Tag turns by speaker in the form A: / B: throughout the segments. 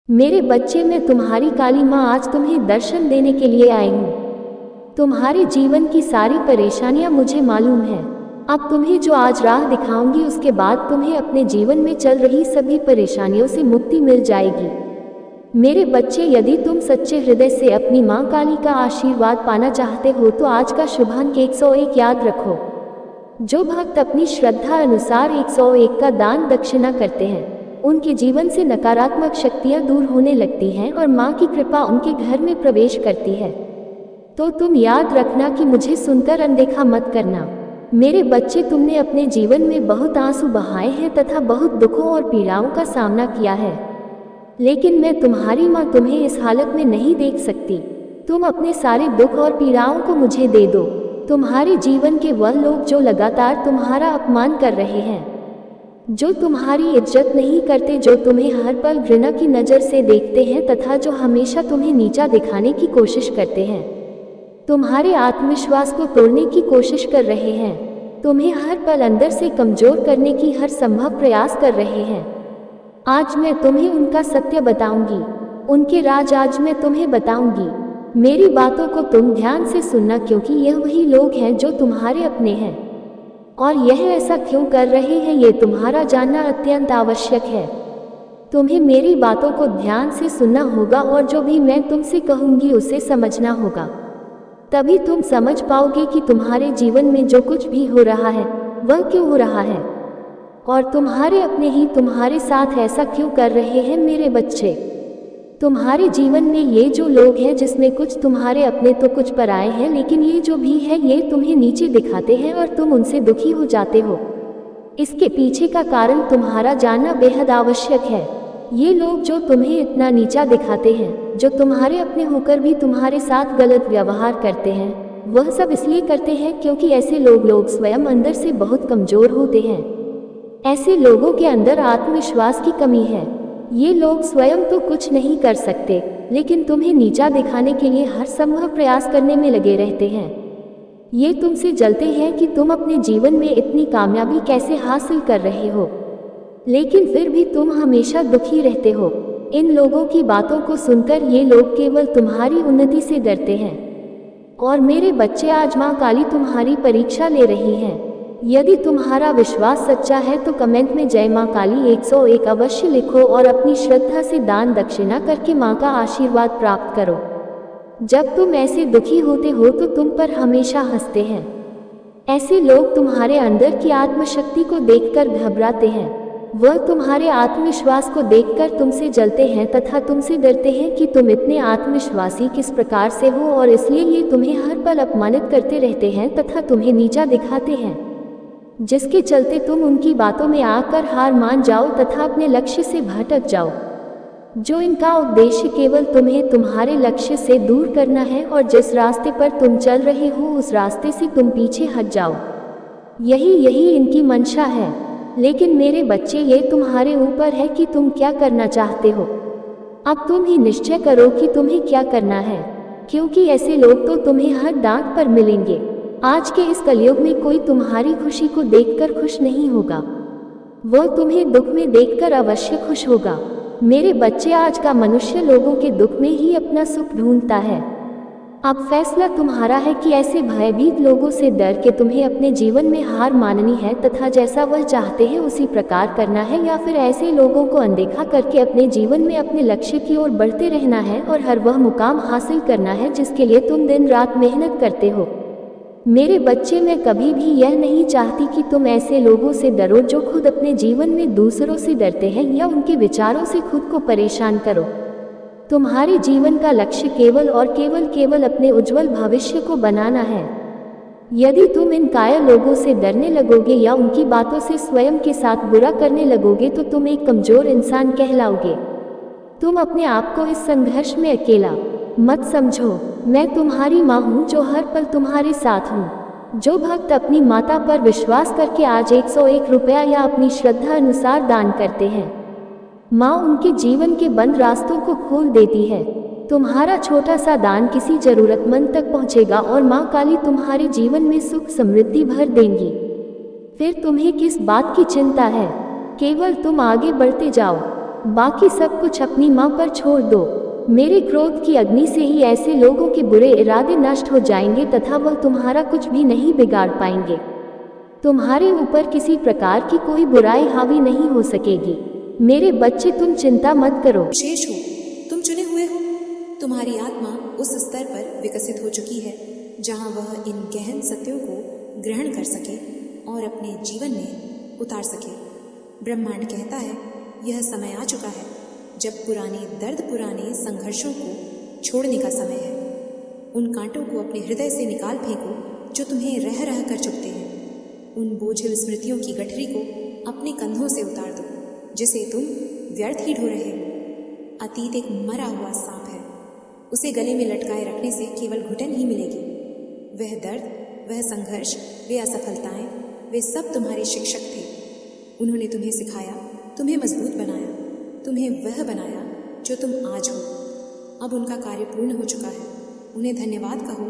A: मेरे बच्चे, मैं तुम्हारी काली माँ आज तुम्हें दर्शन देने के लिए आई हूँ। तुम्हारे जीवन की सारी परेशानियाँ मुझे मालूम है। अब तुम्हें जो आज राह दिखाऊंगी उसके बाद तुम्हें अपने जीवन में चल रही सभी परेशानियों से मुक्ति मिल जाएगी। मेरे बच्चे, यदि तुम सच्चे हृदय से अपनी माँ काली का आशीर्वाद पाना चाहते हो तो आज का शुभ अंक 101 याद रखो। जो भक्त अपनी श्रद्धा अनुसार 101 का दान दक्षिणा करते हैं उनके जीवन से नकारात्मक शक्तियां दूर होने लगती हैं और माँ की कृपा उनके घर में प्रवेश करती है। तो तुम याद रखना कि मुझे सुनकर अनदेखा मत करना। मेरे बच्चे, तुमने अपने जीवन में बहुत आंसू बहाए हैं तथा बहुत दुखों और पीड़ाओं का सामना किया है, लेकिन मैं तुम्हारी माँ तुम्हें इस हालत में नहीं देख सकती। तुम अपने सारे दुख और पीड़ाओं को मुझे दे दो। तुम्हारे जीवन के वह लोग जो लगातार तुम्हारा अपमान कर रहे हैं, जो तुम्हारी इज्जत नहीं करते, जो तुम्हें हर पल घृणा की नज़र से देखते हैं तथा जो हमेशा तुम्हें नीचा दिखाने की कोशिश करते हैं, तुम्हारे आत्मविश्वास को तोड़ने की कोशिश कर रहे हैं, तुम्हें हर पल अंदर से कमज़ोर करने की हर संभव प्रयास कर रहे हैं, आज मैं तुम्हें उनका सत्य बताऊंगी। उनके राज आज मैं तुम्हें बताऊंगी। मेरी बातों को तुम ध्यान से सुनना, क्योंकि यह वही लोग हैं जो तुम्हारे अपने हैं और यह ऐसा क्यों कर रहे हैं ये तुम्हारा जानना अत्यंत आवश्यक है। तुम्हें मेरी बातों को ध्यान से सुनना होगा और जो भी मैं तुमसे कहूँगी उसे समझना होगा। तभी तुम समझ पाओगे कि तुम्हारे जीवन में जो कुछ भी हो रहा है वह क्यों हो रहा है और तुम्हारे अपने ही तुम्हारे साथ ऐसा क्यों कर रहे हैं। मेरे बच्चे, तुम्हारे जीवन में ये जो लोग हैं जिसमें कुछ तुम्हारे अपने तो कुछ पराए हैं, लेकिन ये जो भी है ये तुम्हें नीचे दिखाते हैं और तुम उनसे दुखी हो जाते हो। इसके पीछे का कारण तुम्हारा जानना बेहद आवश्यक है। ये लोग जो तुम्हें इतना नीचा दिखाते हैं, जो तुम्हारे अपने होकर भी तुम्हारे साथ गलत व्यवहार करते हैं, वह सब इसलिए करते हैं क्योंकि ऐसे लोग स्वयं अंदर से बहुत कमज़ोर होते हैं। ऐसे लोगों के अंदर आत्मविश्वास की कमी है। ये लोग स्वयं तो कुछ नहीं कर सकते, लेकिन तुम्हें नीचा दिखाने के लिए हर संभव प्रयास करने में लगे रहते हैं। ये तुमसे जलते हैं कि तुम अपने जीवन में इतनी कामयाबी कैसे हासिल कर रहे हो, लेकिन फिर भी तुम हमेशा दुखी रहते हो। इन लोगों की बातों को सुनकर ये लोग केवल तुम्हारी उन्नति से डरते हैं। और मेरे बच्चे, आज माँ काली तुम्हारी परीक्षा ले रही हैं। यदि तुम्हारा विश्वास सच्चा है तो कमेंट में जय माँ काली 101 अवश्य लिखो और अपनी श्रद्धा से दान दक्षिणा करके माँ का आशीर्वाद प्राप्त करो। जब तुम ऐसे दुखी होते हो तो तुम पर हमेशा हंसते हैं। ऐसे लोग तुम्हारे अंदर की आत्मशक्ति को देखकर घबराते हैं। वह तुम्हारे आत्मविश्वास को देखकर तुमसे जलते हैं तथा तुमसे डरते हैं कि तुम इतने आत्मविश्वासी किस प्रकार से हो, और इसलिए ये तुम्हें हर पल अपमानित करते रहते हैं तथा तुम्हें नीचा दिखाते हैं, जिसके चलते तुम उनकी बातों में आकर हार मान जाओ तथा अपने लक्ष्य से भटक जाओ। जो इनका उद्देश्य केवल तुम्हें तुम्हारे लक्ष्य से दूर करना है और जिस रास्ते पर तुम चल रहे हो उस रास्ते से तुम पीछे हट जाओ। यही इनकी मंशा है। लेकिन मेरे बच्चे, ये तुम्हारे ऊपर है कि तुम क्या करना चाहते हो। अब तुम ही निश्चय करो कि तुम्हें क्या करना है, क्योंकि ऐसे लोग तो तुम्हें हर डांट पर मिलेंगे। आज के इस कलयुग में कोई तुम्हारी खुशी को देखकर खुश नहीं होगा, वह तुम्हें दुख में देखकर अवश्य खुश होगा। मेरे बच्चे, आज का मनुष्य लोगों के दुख में ही अपना सुख ढूंढता है। अब फैसला तुम्हारा है कि ऐसे भयभीत लोगों से डर के तुम्हें अपने जीवन में हार माननी है तथा जैसा वह चाहते हैं उसी प्रकार करना है, या फिर ऐसे लोगों को अनदेखा करके अपने जीवन में अपने लक्ष्य की ओर बढ़ते रहना है और हर वह मुकाम हासिल करना है जिसके लिए तुम दिन रात मेहनत करते हो। मेरे बच्चे, मैं कभी भी यह नहीं चाहती कि तुम ऐसे लोगों से डरो जो खुद अपने जीवन में दूसरों से डरते हैं या उनके विचारों से खुद को परेशान करो। तुम्हारे जीवन का लक्ष्य केवल और केवल अपने उज्जवल भविष्य को बनाना है। यदि तुम इन कायर लोगों से डरने लगोगे या उनकी बातों से स्वयं के साथ बुरा करने लगोगे तो तुम एक कमजोर इंसान कहलाओगे। तुम अपने आप को इस संघर्ष में अकेला मत समझो। मैं तुम्हारी माँ हूँ जो हर पल तुम्हारे साथ हूँ। जो भक्त अपनी माता पर विश्वास करके आज 101 रुपया या अपनी श्रद्धा अनुसार दान करते हैं, माँ उनके जीवन के बंद रास्तों को खोल देती है। तुम्हारा छोटा सा दान किसी जरूरतमंद तक पहुँचेगा और माँ काली तुम्हारे जीवन में सुख समृद्धि भर देंगी। फिर तुम्हें किस बात की चिंता है, केवल तुम आगे बढ़ते जाओ। बाकी सब कुछ अपनी माँ पर छोड़ दो। मेरे क्रोध की अग्नि से ही ऐसे लोगों के बुरे इरादे नष्ट हो जाएंगे तथा वह तुम्हारा कुछ भी नहीं बिगाड़ पाएंगे। तुम्हारे ऊपर किसी प्रकार की कोई बुराई हावी नहीं हो सकेगी। मेरे बच्चे, तुम चिंता मत करो।
B: विशेष हो, तुम चुने हुए हो। तुम्हारी आत्मा उस स्तर पर विकसित हो चुकी है जहाँ वह इन गहन सत्यों को ग्रहण कर सके और अपने जीवन में उतार सके। ब्रह्मांड कहता है यह समय आ चुका है जब पुराने संघर्षों को छोड़ने का समय है। उन कांटों को अपने हृदय से निकाल फेंको जो तुम्हें रह रह कर चुभते हैं। उन बोझिल स्मृतियों की गठरी को अपने कंधों से उतार दो जिसे तुम व्यर्थ ही ढो रहे हो। अतीत एक मरा हुआ सांप है, उसे गले में लटकाए रखने से केवल घुटन ही मिलेगी। वह दर्द, वह संघर्ष, वे असफलताएं, वे सब तुम्हारे शिक्षक थे। उन्होंने तुम्हें सिखाया, तुम्हें मजबूत बनाया, तुम्हें वह बनाया जो तुम आज हो। अब उनका कार्य पूर्ण हो चुका है। उन्हें धन्यवाद कहो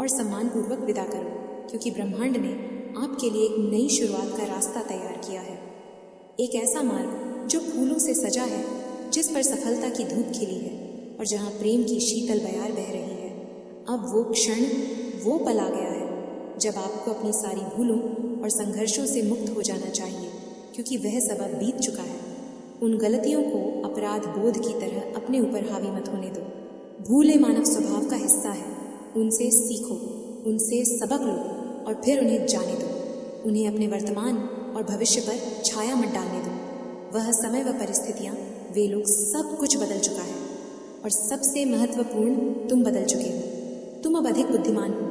B: और सम्मानपूर्वक विदा करो, क्योंकि ब्रह्मांड ने आपके लिए एक नई शुरुआत का रास्ता तैयार किया है। एक ऐसा मार्ग जो फूलों से सजा है, जिस पर सफलता की धूप खिली है और जहाँ प्रेम की शीतल बयार बह रही है। अब वो क्षण, वो पल आ गया है जब आपको अपनी सारी भूलों और संघर्षों से मुक्त हो जाना चाहिए, क्योंकि वह सब अब बीत चुका है। उन गलतियों को अपराध बोध की तरह अपने ऊपर हावी मत होने दो। भूले मानव स्वभाव का हिस्सा है। उनसे सीखो, उनसे सबक लो और फिर उन्हें जाने दो। उन्हें अपने वर्तमान और भविष्य पर छाया मत डालने दो। वह समय, वह परिस्थितियाँ, वे लोग, सब कुछ बदल चुका है और सबसे महत्वपूर्ण, तुम बदल चुके हो। तुम अब अधिक बुद्धिमान हो,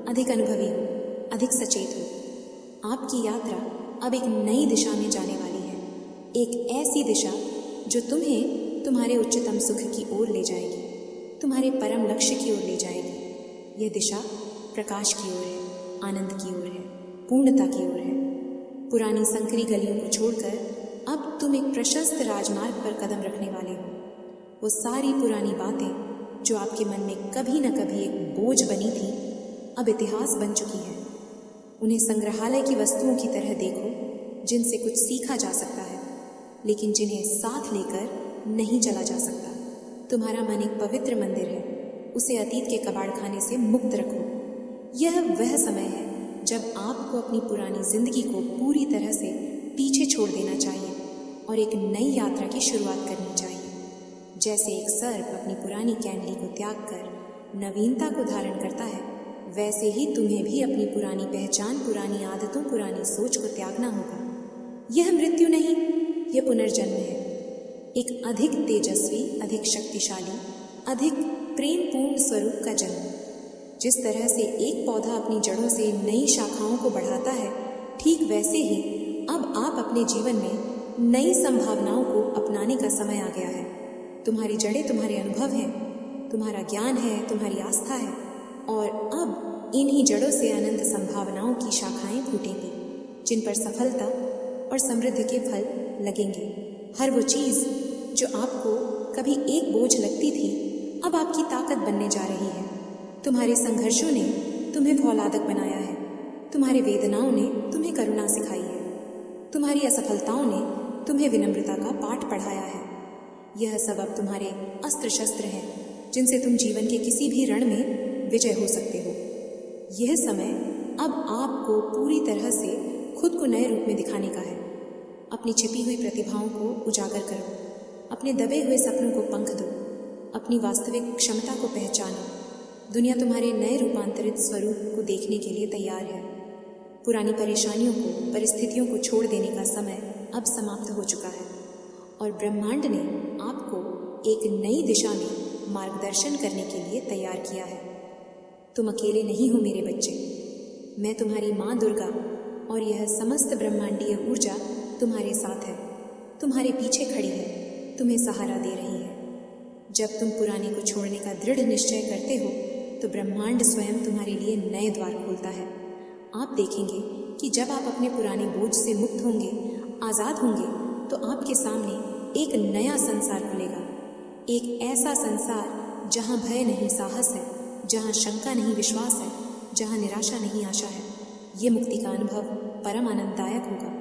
B: अधिक अनुभवी हो, अधिक सचेत हो। आपकी यात्रा अब एक नई दिशा में जाने वाली है, एक ऐसी दिशा जो तुम्हें तुम्हारे उच्चतम सुख की ओर ले जाएगी, तुम्हारे परम लक्ष्य की ओर ले जाएगी। यह दिशा प्रकाश की ओर है, आनंद की ओर है, पूर्णता की ओर है। पुरानी संकरी गलियों को छोड़कर अब तुम एक प्रशस्त राजमार्ग पर कदम रखने वाले हो। वो सारी पुरानी बातें जो आपके मन में कभी न कभी एक बोझ बनी थी, अब इतिहास बन चुकी है। उन्हें संग्रहालय की वस्तुओं की तरह देखो, जिनसे कुछ सीखा जा सकता है, लेकिन जिन्हें साथ लेकर नहीं चला जा सकता। तुम्हारा मन एक पवित्र मंदिर है, उसे अतीत के कबाड़ खाने से मुक्त रखो। यह वह समय है जब आपको अपनी पुरानी जिंदगी को पूरी तरह से पीछे छोड़ देना चाहिए और एक नई यात्रा की शुरुआत करनी चाहिए। जैसे एक सर्प अपनी पुरानी कैंडली को त्याग कर नवीनता को धारण करता है, वैसे ही तुम्हें भी अपनी पुरानी पहचान, पुरानी आदतों, पुरानी सोच को त्यागना होगा। यह मृत्यु नहीं, यह पुनर्जन्म है। एक अधिक तेजस्वी, अधिक शक्तिशाली, अधिक प्रेमपूर्ण स्वरूप का जन्म। जिस तरह से एक पौधा अपनी जड़ों से नई शाखाओं को बढ़ाता है, ठीक वैसे ही अब आप अपने जीवन में नई संभावनाओं को अपनाने का समय आ गया है। तुम्हारी जड़ें तुम्हारे अनुभव हैं, तुम्हारा ज्ञान है, तुम्हारी आस्था है, और अब इन्हीं जड़ों से अनंत संभावनाओं की शाखाएं फूटेंगी, जिन पर सफलता और समृद्धि के फल लगेंगे। हर वो चीज़ जो आपको कभी एक बोझ लगती थी, अब आपकी ताकत बनने जा रही है। तुम्हारे संघर्षों ने तुम्हें फौलादक बनाया है, तुम्हारी वेदनाओं ने तुम्हें करुणा सिखाई है, तुम्हारी असफलताओं ने तुम्हें विनम्रता का पाठ पढ़ाया है। यह सब अब तुम्हारे अस्त्र शस्त्र हैं, जिनसे तुम जीवन के किसी भी रण में विजय हो सकते हो। यह समय अब आपको पूरी तरह से खुद को नए रूप में दिखाने का है। अपनी छिपी हुई प्रतिभाओं को उजागर करो, अपने दबे हुए सपनों को पंख दो, अपनी वास्तविक क्षमता को पहचानो। दुनिया तुम्हारे नए रूपांतरित स्वरूप को देखने के लिए तैयार है। पुरानी परेशानियों को, परिस्थितियों को छोड़ देने का समय अब समाप्त हो चुका है और ब्रह्मांड ने आपको एक नई दिशा में मार्गदर्शन करने के लिए तैयार किया है। तुम अकेले नहीं हो मेरे बच्चे। मैं तुम्हारी माँ दुर्गा और यह समस्त ब्रह्मांडीय ऊर्जा तुम्हारे साथ है, तुम्हारे पीछे खड़ी है, तुम्हें सहारा दे रही है। जब तुम पुराने को छोड़ने का दृढ़ निश्चय करते हो तो ब्रह्मांड स्वयं तुम्हारे लिए नए द्वार खोलता है। आप देखेंगे कि जब आप अपने पुराने बोझ से मुक्त होंगे, आज़ाद होंगे, तो आपके सामने एक नया संसार खुलेगा। एक ऐसा संसार जहाँ भय नहीं साहस है, जहाँ शंका नहीं विश्वास है, जहाँ निराशा नहीं आशा है। ये मुक्ति का अनुभव परम आनंददायक होगा।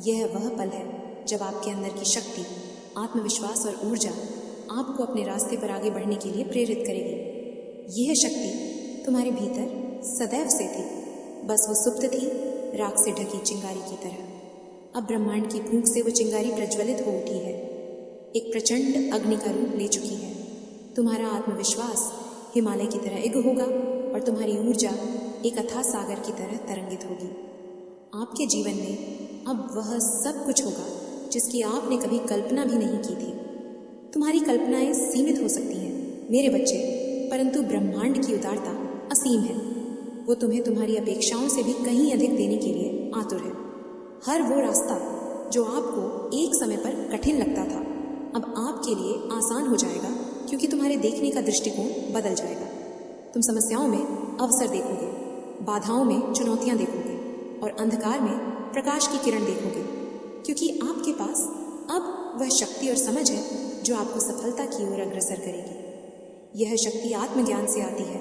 B: यह वह पल है जब आपके अंदर की शक्ति, आत्मविश्वास और ऊर्जा आपको अपने रास्ते पर आगे बढ़ने के लिए प्रेरित करेगी। यह शक्ति तुम्हारे भीतर सदैव से थी, बस वो सुप्त थी, राख से ढकी चिंगारी की तरह। अब ब्रह्मांड की फूंक से वो चिंगारी प्रज्वलित हो उठी है, एक प्रचंड अग्नि का रूप ले चुकी है। तुम्हारा आत्मविश्वास हिमालय की तरह इग होगा और तुम्हारी ऊर्जा एक अथाह सागर की तरह तरंगित होगी। आपके जीवन में अब वह सब कुछ होगा जिसकी आपने कभी कल्पना भी नहीं की थी। तुम्हारी कल्पनाएं सीमित हो सकती हैं मेरे बच्चे, परंतु ब्रह्मांड की उदारता असीम है। वो तुम्हें तुम्हारी अपेक्षाओं से भी कहीं अधिक देने के लिए आतुर है। हर वो रास्ता जो आपको एक समय पर कठिन लगता था, अब आपके लिए आसान हो जाएगा, क्योंकि तुम्हारे देखने का दृष्टिकोण बदल जाएगा। तुम समस्याओं में अवसर देखोगे, बाधाओं में चुनौतियां देखोगे और अंधकार में प्रकाश की किरण देखोगे, क्योंकि आपके पास अब वह शक्ति और समझ है जो आपको सफलता की ओर अग्रसर करेगी। यह शक्ति आत्मज्ञान से आती है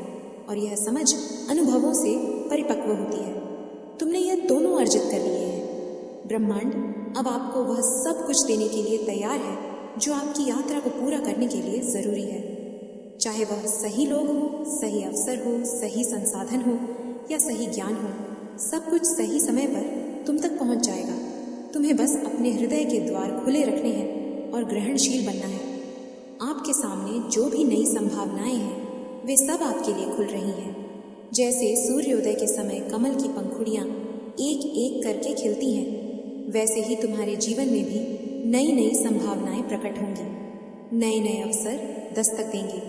B: और यह समझ अनुभवों से परिपक्व होती है। तुमने यह दोनों अर्जित कर लिए हैं। ब्रह्मांड अब आपको वह सब कुछ देने के लिए तैयार है जो आपकी यात्रा को पूरा करने के लिए जरूरी है। चाहे वह सही लोग हो, सही अवसर हो, सही संसाधन हो या सही ज्ञान हो, सब कुछ सही समय पर तुम तक पहुंच जाएगा। तुम्हें बस अपने हृदय के द्वार खुले रखने हैं और ग्रहणशील बनना है। आपके सामने जो भी नई संभावनाएं हैं वे सब आपके लिए खुल रही हैं। जैसे सूर्योदय के समय कमल की पंखुड़ियां एक एक करके खिलती हैं, वैसे ही तुम्हारे जीवन में भी नई नई संभावनाएं प्रकट होंगी, नए नए अवसर दस्तक देंगे।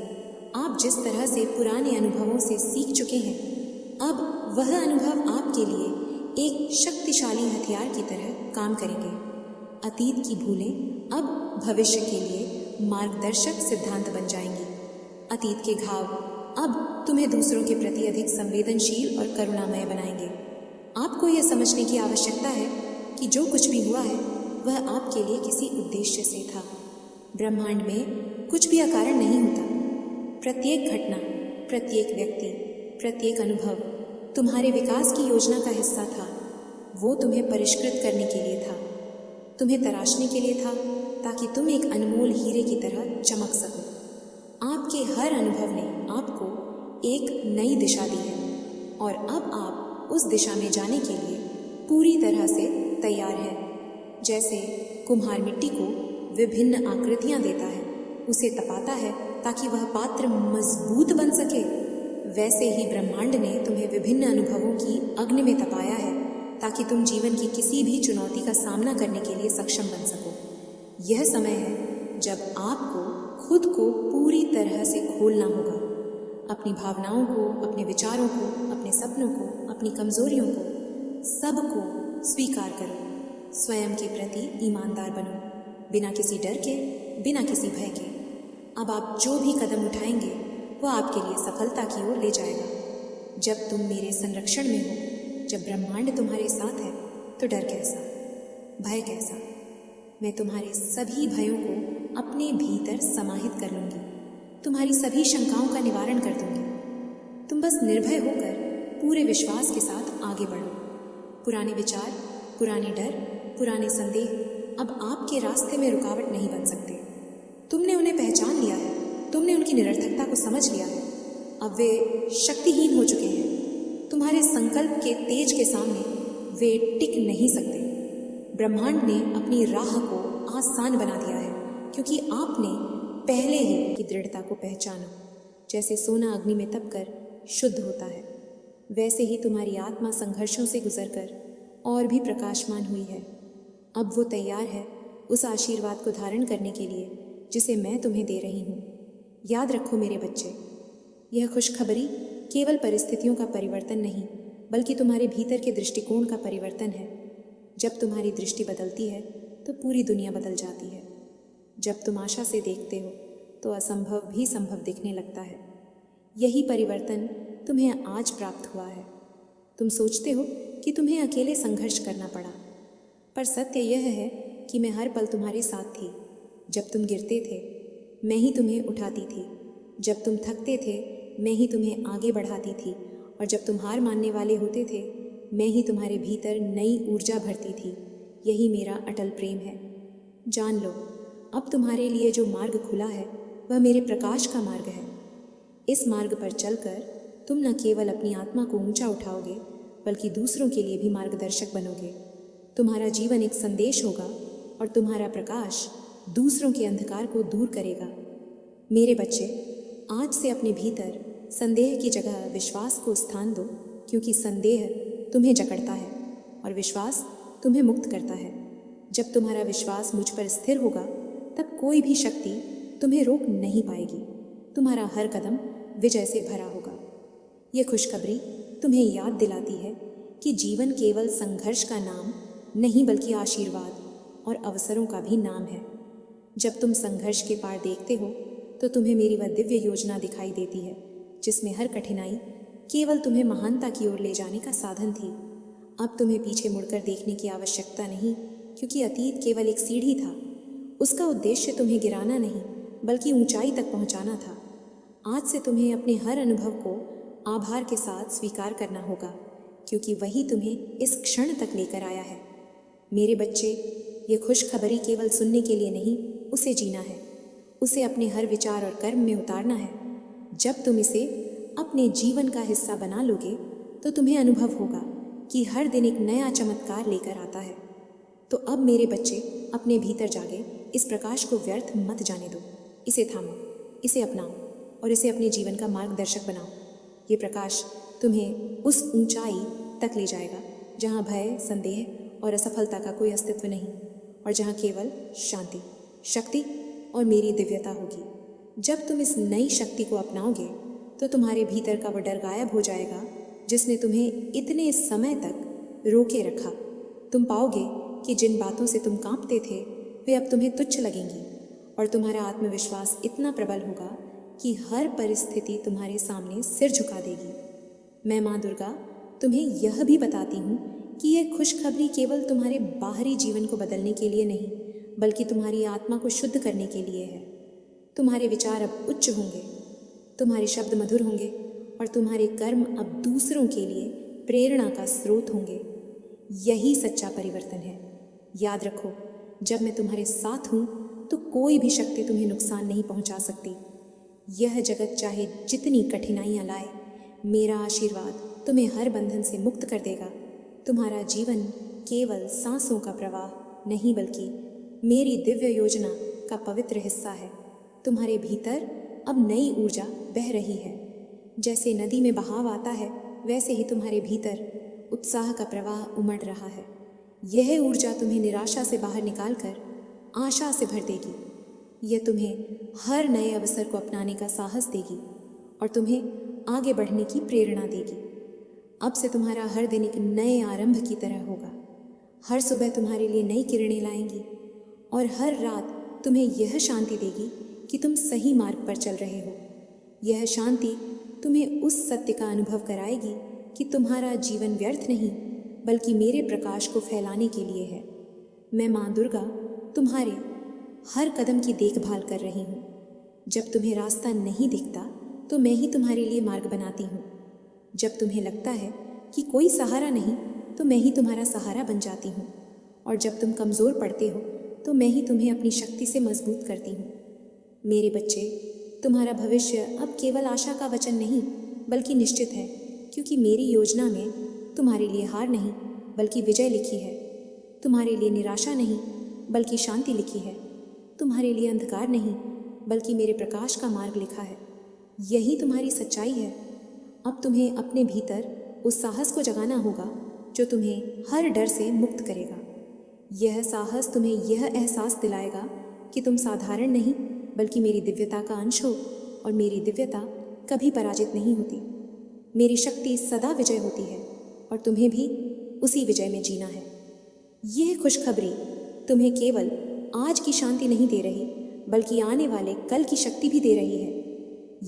B: आप जिस तरह से पुराने अनुभवों से सीख चुके हैं, अब वह अनुभव आपके लिए एक शक्तिशाली हथियार की तरह काम करेंगे। अतीत की भूलें अब भविष्य के लिए मार्गदर्शक सिद्धांत बन जाएंगी। अतीत के घाव अब तुम्हें दूसरों के प्रति अधिक संवेदनशील और करुणामय बनाएंगे। आपको यह समझने की आवश्यकता है कि जो कुछ भी हुआ है वह आपके लिए किसी उद्देश्य से था। ब्रह्मांड में कुछ भी अकारण नहीं होता। प्रत्येक घटना, प्रत्येक व्यक्ति, प्रत्येक अनुभव तुम्हारे विकास की योजना का हिस्सा था। वो तुम्हें परिष्कृत करने के लिए था, तुम्हें तराशने के लिए था, ताकि तुम एक अनमोल हीरे की तरह चमक सको। आपके हर अनुभव ने आपको एक नई दिशा दी है और अब आप उस दिशा में जाने के लिए पूरी तरह से तैयार हैं। जैसे कुम्हार मिट्टी को विभिन्न आकृतियां देता है, उसे तपाता है ताकि वह पात्र मजबूत बन सके, वैसे ही ब्रह्मांड ने तुम्हें विभिन्न अनुभवों की अग्नि में तपाया है ताकि तुम जीवन की किसी भी चुनौती का सामना करने के लिए सक्षम बन सको। यह समय है जब आपको खुद को पूरी तरह से खोलना होगा। अपनी भावनाओं को, अपने विचारों को, अपने सपनों को, अपनी कमजोरियों को, सबको स्वीकार करो। स्वयं के प्रति ईमानदार बनो, बिना किसी डर के, बिना किसी भय के। अब आप जो भी कदम उठाएंगे वह आपके लिए सफलता की ओर ले जाएगा। जब तुम मेरे संरक्षण में हो, जब ब्रह्मांड तुम्हारे साथ है, तो डर कैसा, भय कैसा। मैं तुम्हारे सभी भयों को अपने भीतर समाहित कर लूंगी, तुम्हारी सभी शंकाओं का निवारण कर दूंगी। तुम बस निर्भय होकर पूरे विश्वास के साथ आगे बढ़ो। पुराने विचार, पुराने डर, पुराने संदेह अब आपके रास्ते में रुकावट नहीं बन सकते। तुमने उन्हें पहचान लिया है, तुमने उनकी निरर्थकता को समझ लिया है। अब वे शक्तिहीन हो चुके हैं। तुम्हारे संकल्प के तेज के सामने वे टिक नहीं सकते। ब्रह्मांड ने अपनी राह को आसान बना दिया है, क्योंकि आपने पहले ही की दृढ़ता को पहचाना। जैसे सोना अग्नि में तपकर शुद्ध होता है, वैसे ही तुम्हारी आत्मा संघर्षों से गुजरकर और भी प्रकाशमान हुई है। अब वो तैयार है उस आशीर्वाद को धारण करने के लिए जिसे मैं तुम्हें दे रही हूँ। याद रखो मेरे बच्चे, यह खुशखबरी केवल परिस्थितियों का परिवर्तन नहीं, बल्कि तुम्हारे भीतर के दृष्टिकोण का परिवर्तन है। जब तुम्हारी दृष्टि बदलती है तो पूरी दुनिया बदल जाती है। जब तुम आशा से देखते हो तो असंभव भी संभव दिखने लगता है। यही परिवर्तन तुम्हें आज प्राप्त हुआ है। तुम सोचते हो कि तुम्हें अकेले संघर्ष करना पड़ा, पर सत्य यह है कि मैं हर पल तुम्हारे साथ थी। जब तुम गिरते थे मैं ही तुम्हें उठाती थी, जब तुम थकते थे मैं ही तुम्हें आगे बढ़ाती थी, और जब तुम हार मानने वाले होते थे मैं ही तुम्हारे भीतर नई ऊर्जा भरती थी। यही मेरा अटल प्रेम है। जान लो, अब तुम्हारे लिए जो मार्ग खुला है वह मेरे प्रकाश का मार्ग है। इस मार्ग पर चलकर तुम न केवल अपनी आत्मा को ऊंचा उठाओगे बल्कि दूसरों के लिए भी मार्गदर्शक बनोगे। तुम्हारा जीवन एक संदेश होगा और तुम्हारा प्रकाश दूसरों के अंधकार को दूर करेगा। मेरे बच्चे, आज से अपने भीतर संदेह की जगह विश्वास को स्थान दो, क्योंकि संदेह तुम्हें जकड़ता है और विश्वास तुम्हें मुक्त करता है। जब तुम्हारा विश्वास मुझ पर स्थिर होगा तब कोई भी शक्ति तुम्हें रोक नहीं पाएगी। तुम्हारा हर कदम विजय से भरा होगा। ये खुशखबरी तुम्हें याद दिलाती है कि जीवन केवल संघर्ष का नाम नहीं बल्कि आशीर्वाद और अवसरों का भी नाम है। जब तुम संघर्ष के पार देखते हो तो तुम्हें मेरी वह दिव्य योजना दिखाई देती है जिसमें हर कठिनाई केवल तुम्हें महानता की ओर ले जाने का साधन थी। अब तुम्हें पीछे मुड़कर देखने की आवश्यकता नहीं, क्योंकि अतीत केवल एक सीढ़ी था। उसका उद्देश्य तुम्हें गिराना नहीं बल्कि ऊंचाई तक पहुंचाना था। आज से तुम्हें अपने हर अनुभव को आभार के साथ स्वीकार करना होगा, क्योंकि वही तुम्हें इस क्षण तक लेकर आया है। मेरे बच्चे, ये खुशखबरी केवल सुनने के लिए नहीं, उसे जीना है, उसे अपने हर विचार और कर्म में उतारना है। जब तुम इसे अपने जीवन का हिस्सा बना लोगे तो तुम्हें अनुभव होगा कि हर दिन एक नया चमत्कार लेकर आता है। तो अब मेरे बच्चे, अपने भीतर जागे इस प्रकाश को व्यर्थ मत जाने दो। इसे थामो, इसे अपनाओ और इसे अपने जीवन का मार्गदर्शक बनाओ। ये प्रकाश तुम्हें उस ऊंचाई तक ले जाएगा जहाँ भय, संदेह और असफलता का कोई अस्तित्व नहीं, और जहाँ केवल शांति, शक्ति और मेरी दिव्यता होगी। जब तुम इस नई शक्ति को अपनाओगे तो तुम्हारे भीतर का वो डर गायब हो जाएगा जिसने तुम्हें इतने समय तक रोके रखा। तुम पाओगे कि जिन बातों से तुम कांपते थे वे अब तुम्हें तुच्छ लगेंगी, और तुम्हारा आत्मविश्वास इतना प्रबल होगा कि हर परिस्थिति तुम्हारे सामने सिर झुका देगी। मैं माँ दुर्गा तुम्हें यह भी बताती हूँ कि यह खुशखबरी केवल तुम्हारे बाहरी जीवन को बदलने के लिए नहीं बल्कि तुम्हारी आत्मा को शुद्ध करने के लिए है। तुम्हारे विचार अब उच्च होंगे, तुम्हारे शब्द मधुर होंगे और तुम्हारे कर्म अब दूसरों के लिए प्रेरणा का स्रोत होंगे। यही सच्चा परिवर्तन है। याद रखो, जब मैं तुम्हारे साथ हूँ तो कोई भी शक्ति तुम्हें नुकसान नहीं पहुँचा सकती। यह जगत चाहे जितनी कठिनाइयाँ लाए, मेरा आशीर्वाद तुम्हें हर बंधन से मुक्त कर देगा। तुम्हारा जीवन केवल सांसों का प्रवाह नहीं बल्कि मेरी दिव्य योजना का पवित्र हिस्सा है। तुम्हारे भीतर अब नई ऊर्जा बह रही है। जैसे नदी में बहाव आता है वैसे ही तुम्हारे भीतर उत्साह का प्रवाह उमड़ रहा है। यह ऊर्जा तुम्हें निराशा से बाहर निकालकर आशा से भर देगी। यह तुम्हें हर नए अवसर को अपनाने का साहस देगी और तुम्हें आगे बढ़ने की प्रेरणा देगी। अब से तुम्हारा हर दिन एक नए आरंभ की तरह होगा। हर सुबह तुम्हारे लिए नई किरणें लाएंगी और हर रात तुम्हें यह शांति देगी कि तुम सही मार्ग पर चल रहे हो। यह शांति तुम्हें उस सत्य का अनुभव कराएगी कि तुम्हारा जीवन व्यर्थ नहीं बल्कि मेरे प्रकाश को फैलाने के लिए है। मैं माँ दुर्गा तुम्हारे हर कदम की देखभाल कर रही हूँ। जब तुम्हें रास्ता नहीं दिखता तो मैं ही तुम्हारे लिए मार्ग बनाती हूँ। जब तुम्हें लगता है कि कोई सहारा नहीं तो मैं ही तुम्हारा सहारा बन जाती हूँ, और जब तुम कमज़ोर पड़ते हो तो मैं ही तुम्हें अपनी शक्ति से मजबूत करती हूँ। मेरे बच्चे, तुम्हारा भविष्य अब केवल आशा का वचन नहीं बल्कि निश्चित है, क्योंकि मेरी योजना में तुम्हारे लिए हार नहीं बल्कि विजय लिखी है। तुम्हारे लिए निराशा नहीं बल्कि शांति लिखी है। तुम्हारे लिए अंधकार नहीं बल्कि मेरे प्रकाश का मार्ग लिखा है। यही तुम्हारी सच्चाई है। अब तुम्हें अपने भीतर उस साहस को जगाना होगा जो तुम्हें हर डर से मुक्त करेगा। यह साहस तुम्हें यह एहसास दिलाएगा कि तुम साधारण नहीं बल्कि मेरी दिव्यता का अंश हो, और मेरी दिव्यता कभी पराजित नहीं होती। मेरी शक्ति सदा विजय होती है और तुम्हें भी उसी विजय में जीना है। यह खुशखबरी तुम्हें केवल आज की शांति नहीं दे रही बल्कि आने वाले कल की शक्ति भी दे रही है।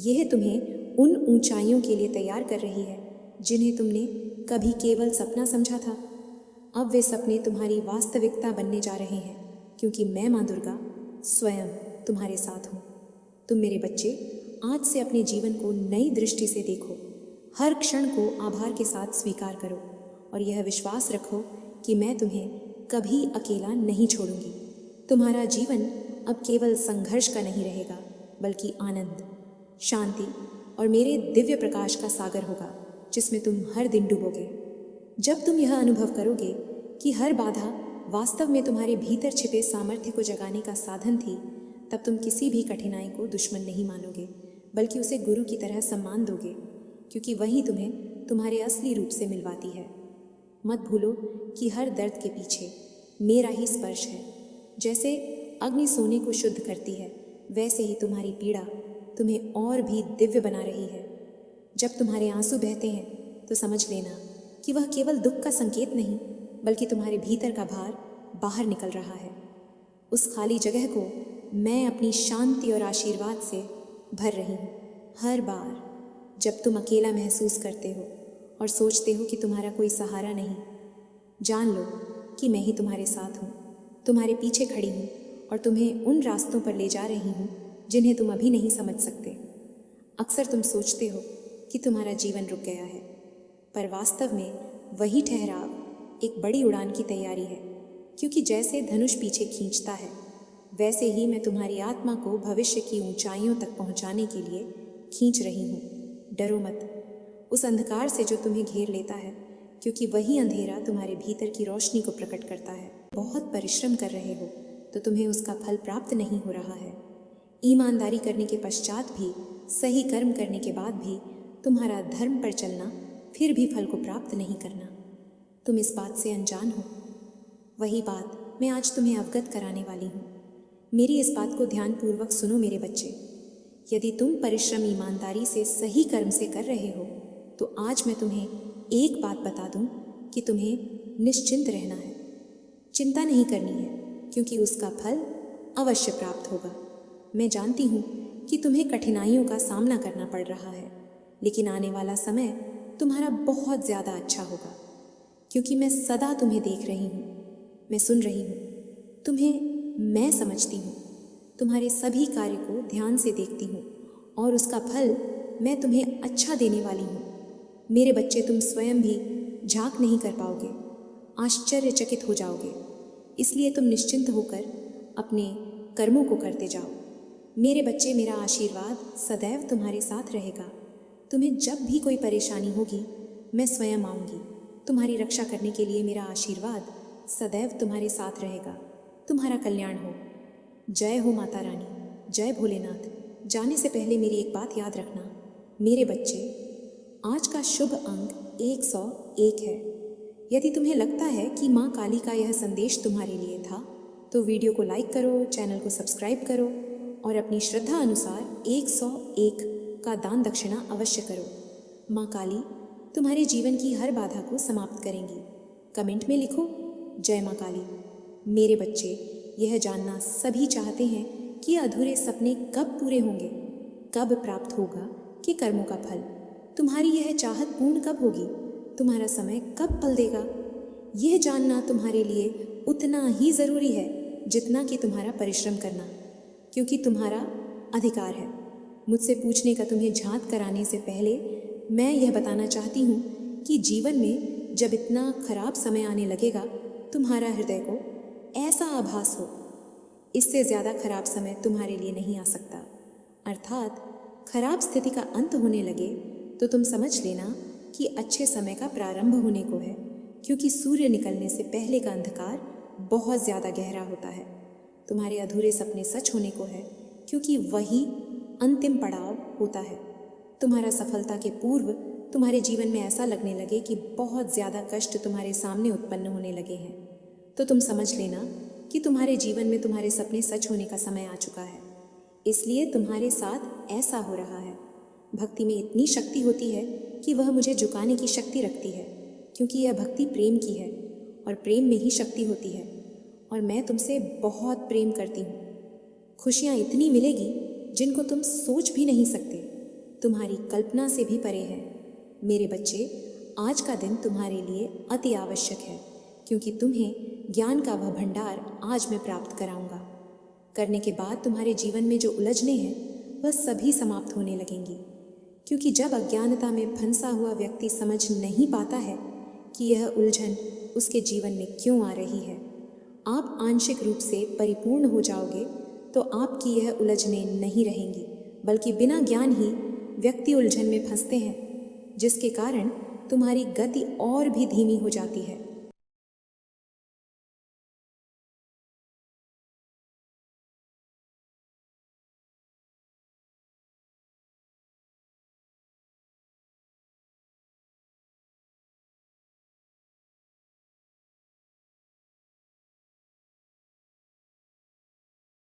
B: यह तुम्हें उन ऊंचाइयों के लिए तैयार कर रही है जिन्हें तुमने कभी केवल सपना समझा था। अब वे सपने तुम्हारी वास्तविकता बनने जा रहे हैं, क्योंकि मैं माँ दुर्गा स्वयं तुम्हारे साथ हूँ। तुम मेरे बच्चे, आज से अपने जीवन को नई दृष्टि से देखो। हर क्षण को आभार के साथ स्वीकार करो और यह विश्वास रखो कि मैं तुम्हें कभी अकेला नहीं छोड़ूंगी। तुम्हारा जीवन अब केवल संघर्ष का नहीं रहेगा, बल्कि आनंद, शांति और मेरे दिव्य प्रकाश का सागर होगा जिसमें तुम हर दिन डूबोगे। जब तुम यह अनुभव करोगे कि हर बाधा वास्तव में तुम्हारे भीतर छिपे सामर्थ्य को जगाने का साधन थी, तब तुम किसी भी कठिनाई को दुश्मन नहीं मानोगे, बल्कि उसे गुरु की तरह सम्मान दोगे, क्योंकि वही तुम्हें तुम्हारे असली रूप से मिलवाती है। मत भूलो कि हर दर्द के पीछे मेरा ही स्पर्श है। जैसे अग्नि सोने को शुद्ध करती है, वैसे ही तुम्हारी पीड़ा तुम्हें और भी दिव्य बना रही है। जब तुम्हारे आंसू बहते हैं तो समझ लेना कि वह केवल दुख का संकेत नहीं, बल्कि तुम्हारे भीतर का भार बाहर निकल रहा है। उस खाली जगह को मैं अपनी शांति और आशीर्वाद से भर रही हूँ। हर बार जब तुम अकेला महसूस करते हो और सोचते हो कि तुम्हारा कोई सहारा नहीं, जान लो कि मैं ही तुम्हारे साथ हूँ, तुम्हारे पीछे खड़ी हूँ और तुम्हें उन रास्तों पर ले जा रही हूँ जिन्हें तुम अभी नहीं समझ सकते। अक्सर तुम सोचते हो कि तुम्हारा जीवन रुक गया है, पर वास्तव में वही ठहराव एक बड़ी उड़ान की तैयारी है, क्योंकि जैसे धनुष पीछे खींचता है, वैसे ही मैं तुम्हारी आत्मा को भविष्य की ऊंचाइयों तक पहुंचाने के लिए खींच रही हूँ। डरो मत उस अंधकार से जो तुम्हें घेर लेता है, क्योंकि वही अंधेरा तुम्हारे भीतर की रोशनी को प्रकट करता है। बहुत परिश्रम कर रहे हो तो तुम्हें उसका फल प्राप्त नहीं हो रहा है। ईमानदारी करने के पश्चात भी, सही कर्म करने के बाद भी तुम्हारा धर्म पर चलना फिर भी फल को प्राप्त नहीं करना। तुम इस बात से अनजान हो। वही बात मैं आज तुम्हें अवगत कराने वाली हूँ। मेरी इस बात को ध्यानपूर्वक सुनो मेरे बच्चे। यदि तुम परिश्रम ईमानदारी से सही कर्म से कर रहे हो, तो आज मैं तुम्हें एक बात बता दूं कि तुम्हें निश्चिंत रहना है। चिंता नहीं करनी है, क्योंकि उसका फल अवश्य प्राप्त होगा। मैं जानती हूँ कि तुम्हें कठिनाइयों का सामना करना पड़ रहा है, लेकिन आने वाला समय तुम्हारा बहुत ज़्यादा अच्छा होगा, क्योंकि मैं सदा तुम्हें देख रही हूँ, मैं सुन रही हूँ, तुम्हें मैं समझती हूँ, तुम्हारे सभी कार्य को ध्यान से देखती हूँ और उसका फल मैं तुम्हें अच्छा देने वाली हूँ। मेरे बच्चे, तुम स्वयं भी झांक नहीं कर पाओगे, आश्चर्यचकित हो जाओगे। इसलिए तुम निश्चिंत होकर अपने कर्मों को करते जाओ। मेरे बच्चे, मेरा आशीर्वाद सदैव तुम्हारे साथ रहेगा। तुम्हें जब भी कोई परेशानी होगी, मैं स्वयं आऊँगी। तुम्हारी रक्षा करने के लिए मेरा आशीर्वाद सदैव तुम्हारे साथ रहेगा। तुम्हारा कल्याण हो। जय हो माता रानी, जय भोलेनाथ। जाने से पहले मेरी एक बात याद रखना मेरे बच्चे, आज का शुभ अंक 101 है। यदि तुम्हें लगता है कि माँ काली का यह संदेश तुम्हारे लिए था, तो वीडियो को लाइक करो, चैनल को सब्सक्राइब करो और अपनी श्रद्धा अनुसार 101 का दान दक्षिणा अवश्य करो। माँ काली तुम्हारे जीवन की हर बाधा को समाप्त करेंगी। कमेंट में लिखो जय माँ काली। मेरे बच्चे, यह जानना सभी चाहते हैं कि अधूरे सपने कब पूरे होंगे, कब प्राप्त होगा कि कर्मों का फल। तुम्हारी यह चाहत पूर्ण कब होगी, तुम्हारा समय कब पल देगा। यह जानना तुम्हारे लिए उतना ही ज़रूरी है जितना कि तुम्हारा परिश्रम करना, क्योंकि तुम्हारा अधिकार है। मुझसे पूछने का तुम्हें झांक कराने से पहले मैं यह बताना चाहती हूँ कि जीवन में जब इतना खराब समय आने लगेगा, तुम्हारा हृदय को ऐसा आभास हो, इससे ज़्यादा खराब समय तुम्हारे लिए नहीं आ सकता। अर्थात खराब स्थिति का अंत होने लगे तो तुम समझ लेना कि अच्छे समय का प्रारंभ होने को है, क्योंकि सूर्य निकलने से पहले का अंधकार बहुत ज़्यादा गहरा होता है। तुम्हारे अधूरे सपने सच होने को है, क्योंकि वही अंतिम पड़ाव होता है। तुम्हारा सफलता के पूर्व तुम्हारे जीवन में ऐसा लगने लगे कि बहुत ज़्यादा कष्ट तुम्हारे सामने उत्पन्न होने लगे हैं, तो तुम समझ लेना कि तुम्हारे जीवन में तुम्हारे सपने सच होने का समय आ चुका है। इसलिए तुम्हारे साथ ऐसा हो रहा है। भक्ति में इतनी शक्ति होती है कि वह मुझे झुकाने की शक्ति रखती है, क्योंकि यह भक्ति प्रेम की है और प्रेम में ही शक्ति होती है। और मैं तुमसे बहुत प्रेम करती हूँ। खुशियाँ इतनी मिलेगी जिनको तुम सोच भी नहीं सकते, तुम्हारी कल्पना से भी परे है। मेरे बच्चे, आज का दिन तुम्हारे लिए अति आवश्यक है, क्योंकि तुम्हें ज्ञान का वह भंडार आज मैं प्राप्त कराऊंगा। करने के बाद तुम्हारे जीवन में जो उलझने हैं वह सभी समाप्त होने लगेंगी, क्योंकि जब अज्ञानता में फंसा हुआ व्यक्ति समझ नहीं पाता है कि यह उलझन उसके जीवन में क्यों आ रही है, आप आंशिक रूप से परिपूर्ण हो जाओगे तो आपकी यह उलझनें नहीं रहेंगी, बल्कि बिना ज्ञान ही व्यक्ति उलझन में फंसते हैं, जिसके कारण तुम्हारी गति और भी धीमी हो जाती है।